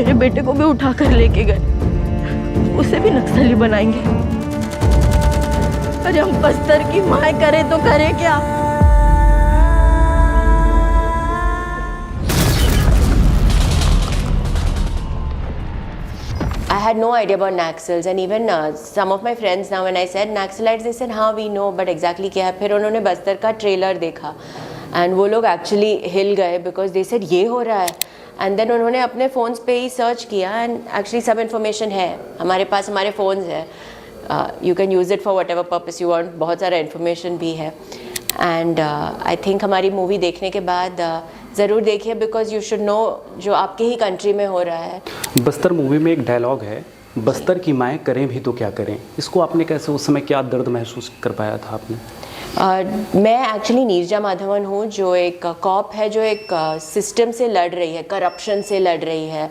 मेरे बेटे को भी उठा कर लेके गए, उसे भी नक्सली बनाएंगे। अरे हम बस्तर की माँ करें तो करें क्या? I had no idea about Naxals, and even some of my friends now when I said Naxalites, they said हाँ we know, but exactly क्या है? फिर उन्होंने बस्तर का ट्रेलर देखा and वो लोग actually हिल गए because they said ये हो रहा है, and then उन्होंने अपने फ़ोन्स पे ही सर्च किया and actually सब information है हमारे पास, हमारे फ़ोन्स है, you can use it for whatever purpose you want, बहुत सारा information भी है। एंड आई थिंक हमारी मूवी देखने के बाद ज़रूर देखिए, बिकॉज यू शुड नो जो आपके ही कंट्री में हो रहा है। बस्तर मूवी में एक डायलॉग है, बस्तर की माएँ करें भी तो क्या करें। इसको आपने कैसे, उस समय क्या दर्द महसूस कर पाया था आपने? मैं एक्चुअली नीरजा माधवन हूँ, जो एक कॉप है, जो एक सिस्टम से लड़ रही है, करप्शन से लड़ रही है,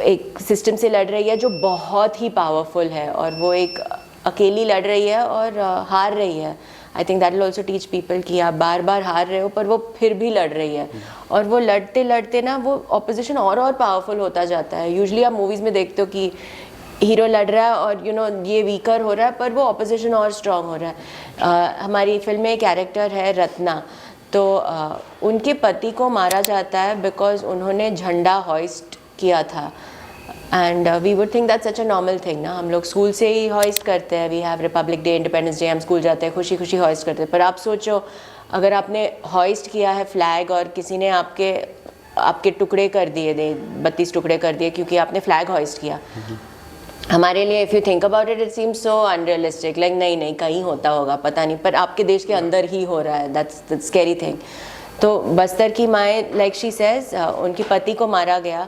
एक सिस्टम से लड़ रही है जो बहुत ही पावरफुल है, और वो एक अकेली लड़ रही है और हार रही है। I think that will also teach people कि आप बार बार हार रहे हो पर वो फिर भी लड़ रही है, और वो लड़ते लड़ते ना वो ऑपोजिशन और पावरफुल होता जाता है। यूजुअली आप मूवीज़ में देखते हो कि हीरो लड़ रहा है और ये वीकर हो रहा है, पर वो ऑपोजिशन और स्ट्रॉन्ग हो रहा है। हमारी फिल्म में एक कैरेक्टर है रत्ना, तो उनके पति को मारा जाता है बिकॉज उन्होंने झंडा हॉइस्ट किया था, and we would think that such a normal thing ना, हम लोग स्कूल से ही हॉइस्ट करते हैं, we have Republic Day, Independence Day, हम स्कूल जाते हैं, खुशी खुशी हॉइस्ट करते हैं। पर आप सोचो अगर आपने हॉइस्ट किया है फ्लैग और किसी ने आपके टुकड़े कर दिए, 32 टुकड़े कर दिए क्योंकि आपने फ्लैग हॉइस्ट किया। हमारे लिए if you think about it, it seems so unrealistic, like नहीं कहीं होता होगा पता नहीं, पर आपके देश के अंदर ही हो रहा है, दैट्स द स्कैरी थिंग। तो बस्तर की माएँ, लाइक शी सेज, उनके पति को मारा गया,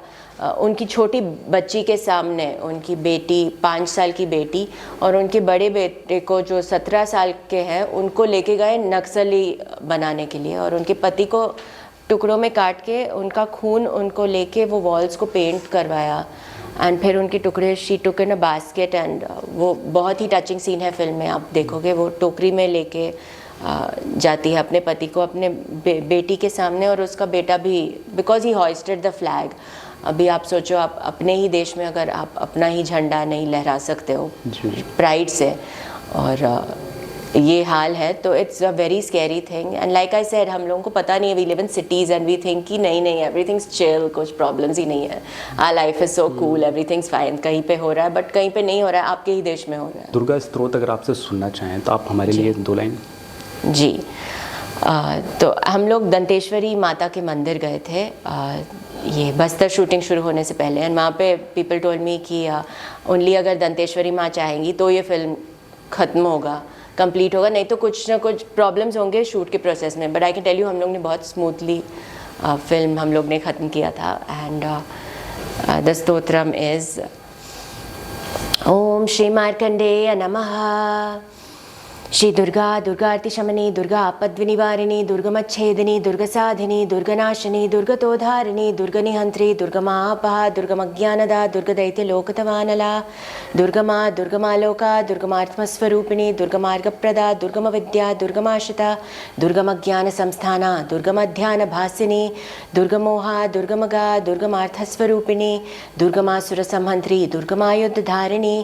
उनकी छोटी बच्ची के सामने, उनकी बेटी 5 साल की बेटी और उनके बड़े बेटे को जो 17 साल के हैं, उनको लेके गए नक्सली बनाने के लिए, और उनके पति को टुकड़ों में काट के उनका खून उनको लेके वो वॉल्स को पेंट करवाया, एंड फिर उनके टुकड़े she took in a basket, and वो बहुत ही टचिंग सीन है फिल्म में, आप देखोगे वो टोकरी में लेके जाती है अपने पति को अपने बेटी के सामने, और उसका बेटा भी, because he hoisted the flag. अभी आप सोचो, आप अपने ही देश में अगर आप अपना ही झंडा नहीं लहरा सकते हो प्राइड से, और ये हाल है, तो it's a very scary thing. And like I said, हम लोगों को पता नहीं है, we live in cities and we think कि नहीं एवरीथिंग्स चिल, कुछ प्रॉब्लम्स ही नहीं है, our life is so cool, everything's fine, कहीं पे हो रहा है बट कहीं पे नहीं हो रहा है, आपके ही देश में हो रहा है। दुर्गा स्त्रोत अगर आपसे सुनना चाहें तो आप हमारे लिए 2 लाइन। जी, तो हम लोग दंतेश्वरी माता के मंदिर गए थे, ये बस्तर शूटिंग शुरू होने से पहले, एंड वहाँ पे पीपल टोल्ड मी कि ओनली अगर दंतेश्वरी माँ चाहेंगी तो ये फिल्म ख़त्म होगा, कंप्लीट होगा, नहीं तो कुछ ना कुछ प्रॉब्लम्स होंगे शूट के प्रोसेस में। But I can tell you, हम लोग ने बहुत स्मूथली फिल्म हम लोग ने ख़त्म किया था। एंड द स्तोत्रम इज़ ओम श्री मार्कंडेय नमः। श्री दुर्गा दुर्गार्ति शमनी, दुर्गा आपद्विनिवारिणी, दुर्गमच्छेदिनी, दुर्गसाधिनी, दुर्गनाशिनी, दुर्गतोधारिणी, दुर्गनिहंत्री, दुर्गमापहा, दुर्गमज्ञानदा, दुर्गदैत्यलोकतवानला, दुर्गमा दुर्गमालोका, दुर्गमात्मस्वरूपिणी, दुर्गमार्गप्रदा, दुर्गमविद्या, दुर्गमाश्रिता, दुर्गमज्ञानसंस्थाना, दुर्गमध्यानभासिनी, दुर्गमोहा, दुर्गमगा, दुर्गमार्थस्वरूपिणी, दुर्गमासुरसंहंत्री, दुर्गमायुद्धधारिणी,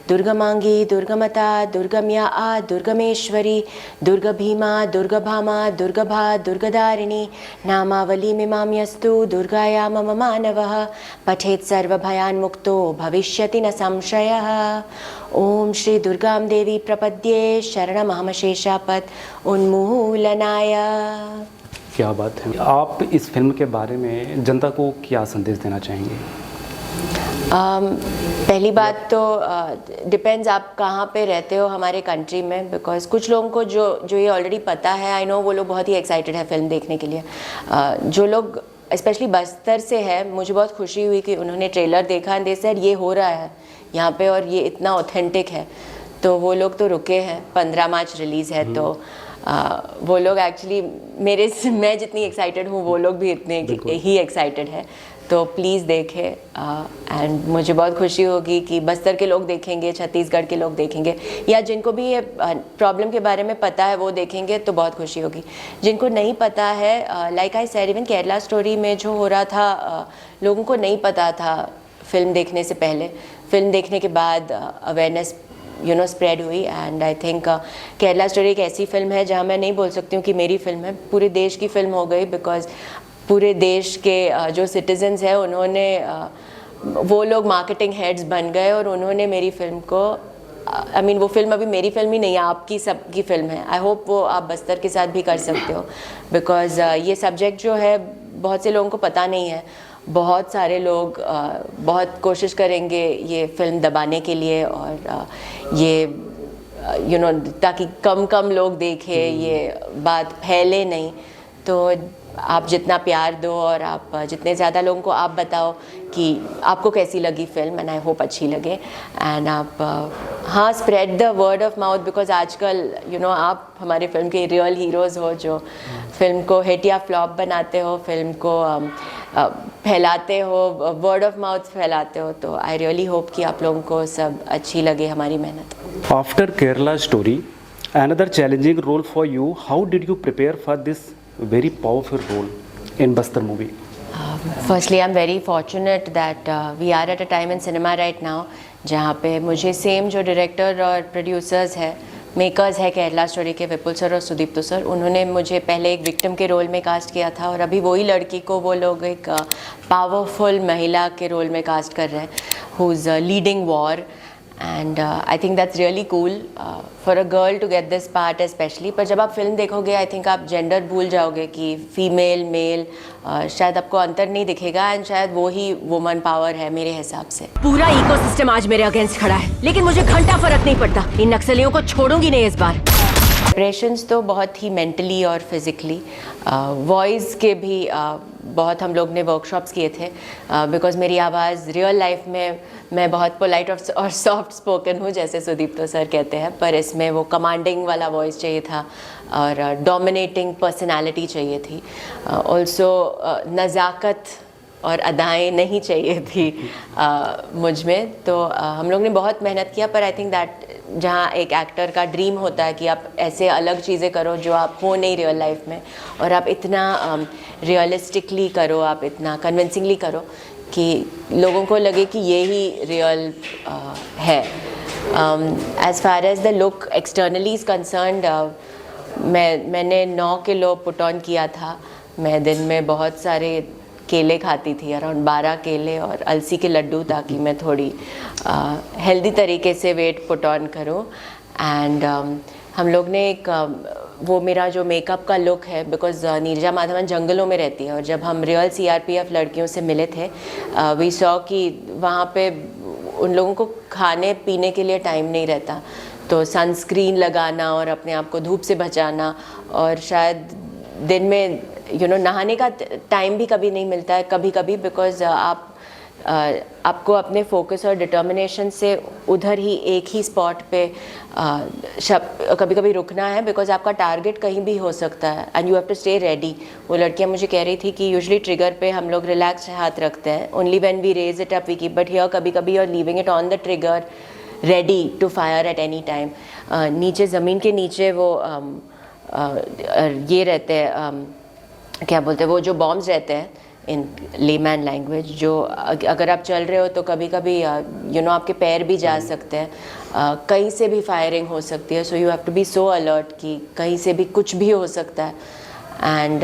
दुर्गमांगी, दुर्गमता, दुर्गम्या आ, दुर्गमेश्वरी, दुर्गभीमा, दुर्गभामा, दुर्गभा, दुर्गदारिणी, नामावलीमिमाम्यस्तु दुर्गाया मम मानवः, पठेत् सर्वभयान्मुक्तो भविष्यति न संशयः। ओम श्री दुर्गां देवी प्रपद्ये, शरणमहमशेषापत् उन्मूलनाय। क्या बात है। आप इस फिल्म के बारे में जनता को क्या संदेश देना चाहेंगे? पहली बात तो डिपेंड्स आप कहाँ पे रहते हो हमारे कंट्री में, बिकॉज कुछ लोगों को जो ये ऑलरेडी पता है, आई नो वो लोग बहुत ही एक्साइटेड है फिल्म देखने के लिए। जो लोग स्पेशली बस्तर से है, मुझे बहुत खुशी हुई कि उन्होंने ट्रेलर देखा एंड दे सेड ये हो रहा है यहाँ पे और ये इतना ऑथेंटिक है, तो वो लोग तो रुके हैं। 15 मार्च रिलीज़ है, तो वो लोग एक्चुअली मैं जितनी एक्साइटेड हूँ वो लोग भी इतने ही एक्साइटेड है। तो प्लीज़ देखें एंड मुझे बहुत खुशी होगी कि बस्तर के लोग देखेंगे, छत्तीसगढ़ के लोग देखेंगे, या जिनको भी ये प्रॉब्लम के बारे में पता है वो देखेंगे तो बहुत खुशी होगी। जिनको नहीं पता है, like I said, even Kerala story में जो हो रहा था लोगों को नहीं पता था फिल्म देखने से पहले। फिल्म देखने के बाद अवेयरनेस स्प्रेड हुई and I think Kerala story एक ऐसी फिल्म है जहाँ मैं नहीं बोल सकती हूँ कि मेरी फिल्म है, पूरे देश की फिल्म हो गई, बिकॉज पूरे देश के जो सिटीजन्स हैं उन्होंने वो लोग मार्केटिंग हेड्स बन गए और उन्होंने मेरी फिल्म को वो फिल्म अभी मेरी फिल्म ही नहीं है, आपकी सबकी फिल्म है। आई होप वो आप बस्तर के साथ भी कर सकते हो, बिकॉज ये सब्जेक्ट जो है बहुत से लोगों को पता नहीं है। बहुत सारे लोग बहुत कोशिश करेंगे ये फिल्म दबाने के लिए और ये ताकि कम लोग देखें, ये बात फैले नहीं। तो आप जितना प्यार दो और आप जितने ज़्यादा लोगों को आप बताओ कि आपको कैसी लगी फिल्म, एंड आई होप अच्छी लगे। एंड आप हाँ, spread the word of mouth, because आजकल आप हमारे फिल्म के रियल हीरोज़ हो जो फिल्म को हिट या फ्लॉप बनाते हो, फिल्म को फैलाते हो, वर्ड ऑफ माउथ फैलाते हो। तो आई रियली होप कि आप लोगों को सब अच्छी लगे हमारी मेहनत। After Kerala story, another challenging role for you. How did you prepare for this very powerful role in Bastar movie? Firstly, I'm very fortunate that we are at a time in cinema right now जहाँ पे मुझे same जो director और producers है, makers है Kerala story के, विपुल sir और Sudipto sir, उन्होंने मुझे पहले एक विक्टिम के रोल में कास्ट किया था और अभी वही लड़की को वो लोग एक पावरफुल महिला के रोल में कास्ट कर रहे हैं, who is leading war. And I think that's really cool for a girl to get this part specially. पर जब आप फिल्म देखोगे आई थिंक आप जेंडर भूल जाओगे कि फीमेल मेल, शायद आपको अंतर नहीं दिखेगा एंड शायद वो ही वुमन पावर है मेरे हिसाब से। पूरा इकोसिस्टम आज मेरे अगेंस्ट खड़ा है, लेकिन मुझे घंटा फर्क नहीं पड़ता। इन नक्सलियों को छोड़ूंगी नहीं इस बार। प्रिपरेशंस तो बहुत ही मेंटली और फिज़िकली, वॉइस के भी बहुत हम लोग ने वर्कशॉप्स किए थे, बिकॉज़ मेरी आवाज़ रियल लाइफ में मैं बहुत पोलाइट और सॉफ्ट स्पोकन हूँ जैसे सुदीप्तो सर कहते हैं, पर इसमें वो कमांडिंग वाला वॉइस चाहिए था और डोमिनेटिंग पर्सनालिटी चाहिए थी। ऑल्सो नज़ाकत और अदाएँ नहीं चाहिए थी मुझ में। तो हम लोग ने बहुत मेहनत किया, पर आई थिंक दैट जहाँ एक एक्टर का ड्रीम होता है कि आप ऐसे अलग चीज़ें करो जो आप हो नहीं रियल लाइफ में, और आप इतना रियलिस्टिकली करो, आप इतना कन्विंसिंगली करो कि लोगों को लगे कि ये ही रियल है। As far as the look externally is concerned, मैंने 9 किलो पुट ऑन किया था। मैं दिन में बहुत सारे केले खाती थी, अराउंड 12 केले और अलसी के लड्डू, ताकि मैं थोड़ी हेल्दी तरीके से वेट पुट ऑन करूँ। एंड हम लोग ने एक वो मेरा जो मेकअप का लुक है, बिकॉज नीरजा माधवन जंगलों में रहती है और जब हम रियल CRPF लड़कियों से मिले थे, वी सॉ कि वहाँ पे उन लोगों को खाने पीने के लिए टाइम नहीं रहता, तो सनस्क्रीन लगाना और अपने आप को धूप से बचाना, और शायद दिन में नहाने का टाइम भी कभी नहीं मिलता है कभी कभी, बिकॉज आपको अपने फोकस और डिटर्मिनेशन से उधर ही एक ही स्पॉट पे कभी कभी रुकना है, बिकॉज आपका टारगेट कहीं भी हो सकता है and you have to stay ready. वो लड़कियां मुझे कह रही थी कि यूजुअली ट्रिगर पे हम लोग रिलैक्स हाथ रखते हैं, only when we raise it up we keep, but here कभी कभी you are leaving it on the trigger ready to fire at any time. नीचे ज़मीन के नीचे वो ये रहते हैं, क्या बोलते हैं, वो जो बॉम्ब्स रहते हैं इन लेमैन लैंग्वेज, जो अगर आप चल रहे हो तो कभी कभी आपके पैर भी जा सकते हैं, कहीं से भी फायरिंग हो सकती है, so you have to be so alert कि कहीं से भी कुछ भी हो सकता है। एंड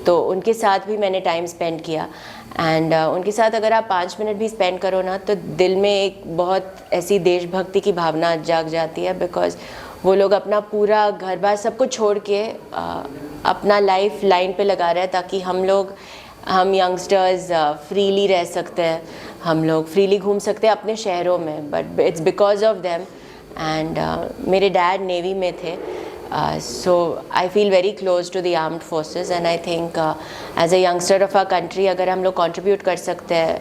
तो उनके साथ भी मैंने टाइम स्पेंड किया, एंड उनके साथ अगर आप 5 मिनट भी स्पेंड करो ना, तो दिल में एक बहुत ऐसी देशभक्ति की भावना जाग जाती है, बिकॉज वो लोग अपना पूरा घर बार सब कुछ छोड़ के अपना लाइफ लाइन पे लगा रहे हैं ताकि हम यंगस्टर्स फ्रीली रह सकते हैं, हम लोग फ्रीली घूम सकते हैं अपने शहरों में, but it's because of them. And मेरे डैड नेवी में थे, so I feel very close to the armed forces, and I think as a youngster of our country अगर हम लोग कंट्रीब्यूट कर सकते हैं,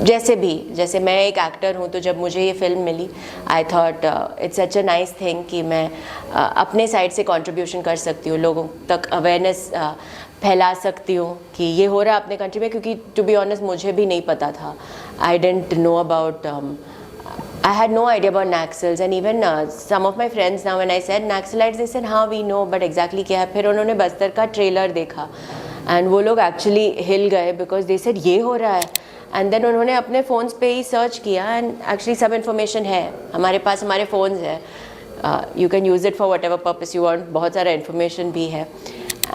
जैसे मैं एक एक्टर हूँ, तो जब मुझे ये फिल्म मिली I thought it's such a nice thing कि मैं अपने साइड से कंट्रीब्यूशन कर सकती हूँ, लोगों तक अवेयरनेस फैला सकती हूँ कि ये हो रहा है अपने कंट्री में, क्योंकि टू बी ऑनेस्ट मुझे भी नहीं पता था. I don't know about I had no idea about Naxals, and even some of my friends now when I said Naxalites, they said हाँ we know, but exactly क्या है. फिर उन्होंने बस्तर का ट्रेलर देखा and वो लोग actually हिल गए because they said ये हो रहा है. And then उन्होंने अपने फ़ोन्स पे ही सर्च किया and actually सब information है हमारे पास, हमारे फ़ोन्स है. You can use it for whatever purpose you want. बहुत सारा information भी है.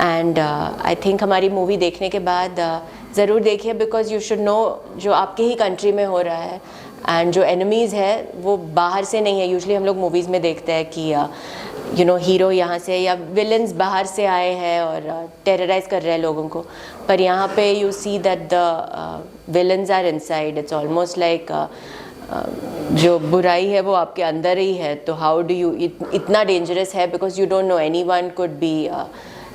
And I think हमारी मूवी देखने के बाद ज़रूर देखिए, because you should know जो आपके ही कंट्री में हो रहा है. एंड जो एनिमीज़ है वो बाहर से नहीं है. यूजुअली हम लोग मूवीज़ में देखते हैं कि यू नो हीरो यहाँ से या विलन्स बाहर से आए हैं और टेरराइज़ कर रहे हैं लोगों को, पर यहाँ पे you see that the villains are inside. It's almost like जो बुराई है वो आपके अंदर ही है. तो हाउ डू यू, इतना डेंजरस है because you don't know anyone could be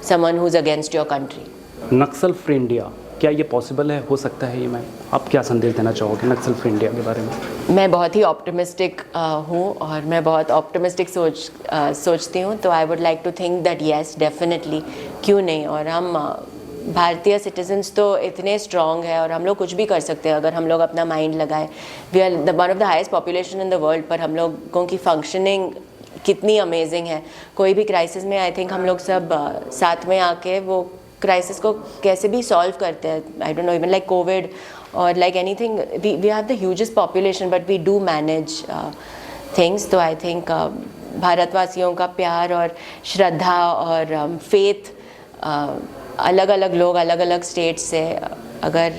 someone who is against your country. Naxal free India, क्या ये पॉसिबल है, हो सकता है ये? मैम आप क्या संदेश देना चाहोगे नक्सल फ्री इंडिया के बारे में? मैं बहुत ही ऑप्टिमिस्टिक हूँ और मैं बहुत ऑप्टिमिस्टिक सोचती हूँ. तो I would like to think that yes definitely, क्यों नहीं. और हम भारतीय सिटीजन्स तो इतने स्ट्रॉन्ग है और हम लोग कुछ भी कर सकते हैं अगर हम लोग अपना माइंड लगाए. We are one of the highest population in the world, पर हम लोगों की फंक्शनिंग कितनी अमेजिंग है. कोई भी क्राइसिस में आई थिंक हम लोग सब साथ में आके वो क्राइसिस को कैसे भी सॉल्व करते हैं. I don't know, even like COVID और like anything, we have the hugest population but we do manage things. तो आई थिंक भारतवासियों का प्यार और श्रद्धा और फेथ, अलग अलग लोग अलग अलग स्टेट्स से अगर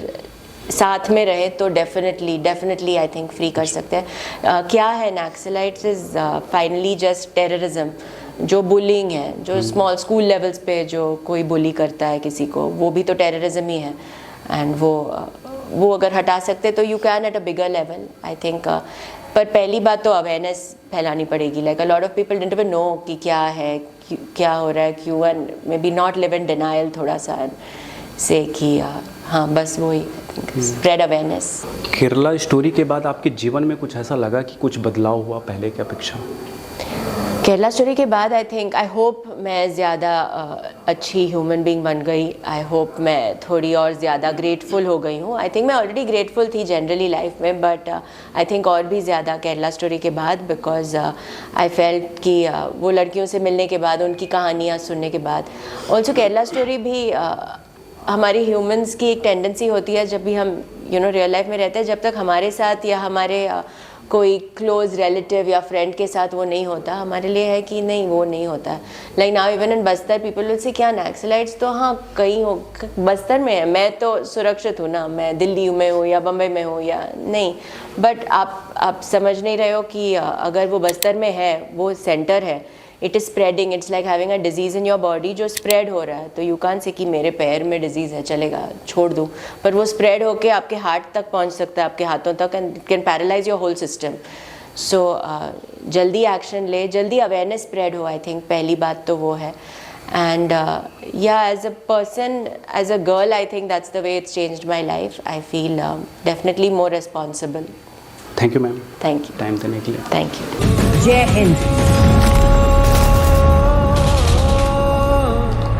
साथ में रहे तो डेफिनेटली आई थिंक फ्री कर सकते हैं. क्या है Naxalites is finally just terrorism. जो बुलिंग है, जो स्मॉल स्कूल लेवल्स पे जो कोई बुली करता है किसी को, वो भी तो टेररिज्म ही है. एंड वो अगर हटा सकते तो you can at a bigger level I think. पर पहली बात तो अवेयरनेस फैलानी पड़ेगी. Like a lot of people didn't even know कि क्या है, क्या हो रहा है, क्यों. And may be not live in denial थोड़ा सा से कि हाँ बस वही स्प्रेड अवेयरनेस. केरला स्टोरी के बाद आपके जीवन में कुछ ऐसा लगा कि कुछ बदलाव हुआ पहले की अपेक्षा? केरला स्टोरी के बाद आई थिंक, आई होप मैं ज़्यादा अच्छी ह्यूमन बीइंग बन गई. आई होप मैं थोड़ी और ज़्यादा ग्रेटफुल हो गई हूँ. आई थिंक मैं ऑलरेडी ग्रेटफुल थी जनरली लाइफ में, बट आई थिंक और भी ज़्यादा केरला स्टोरी के बाद, बिकॉज आई फेल्ट कि वो लड़कियों से मिलने के बाद, उनकी कहानियाँ सुनने के बाद. ऑल्सो केरला स्टोरी भी हमारी ह्यूमंस की एक टेंडेंसी होती है, जब भी हम यू नो रियल लाइफ में रहते हैं, जब तक हमारे साथ या हमारे कोई क्लोज रिलेटिव या फ्रेंड के साथ वो नहीं होता, हमारे लिए है कि नहीं वो नहीं होता. Like now even in Bastar people will say क्या नक्सलाइट्स तो हाँ कहीं हो, बस्तर में है, मैं तो सुरक्षित हूँ ना, मैं दिल्ली में हूँ या बम्बई में हूँ या नहीं. बट आप समझ नहीं रहे हो कि अगर वो बस्तर में है, वो सेंटर है, it is spreading. It's like having a disease in your body जो स्प्रेड हो रहा है. तो यू कान से कि मेरे पैर में डिजीज़ है, चलेगा छोड़ दूँ, पर वो स्प्रेड होके आपके हार्ट तक पहुँच सकता है, आपके हाथों तक, and can paralyse your whole system. So जल्दी एक्शन ले, जल्दी अवेयरनेस स्प्रेड हो. आई थिंक पहली बात तो वो है. एंड या as a person, as a girl, I think that's the way it's changed my life. I feel definitely more responsible. Thank you ma'am, thank you time देने के लिए. Thank you. जय हिंद.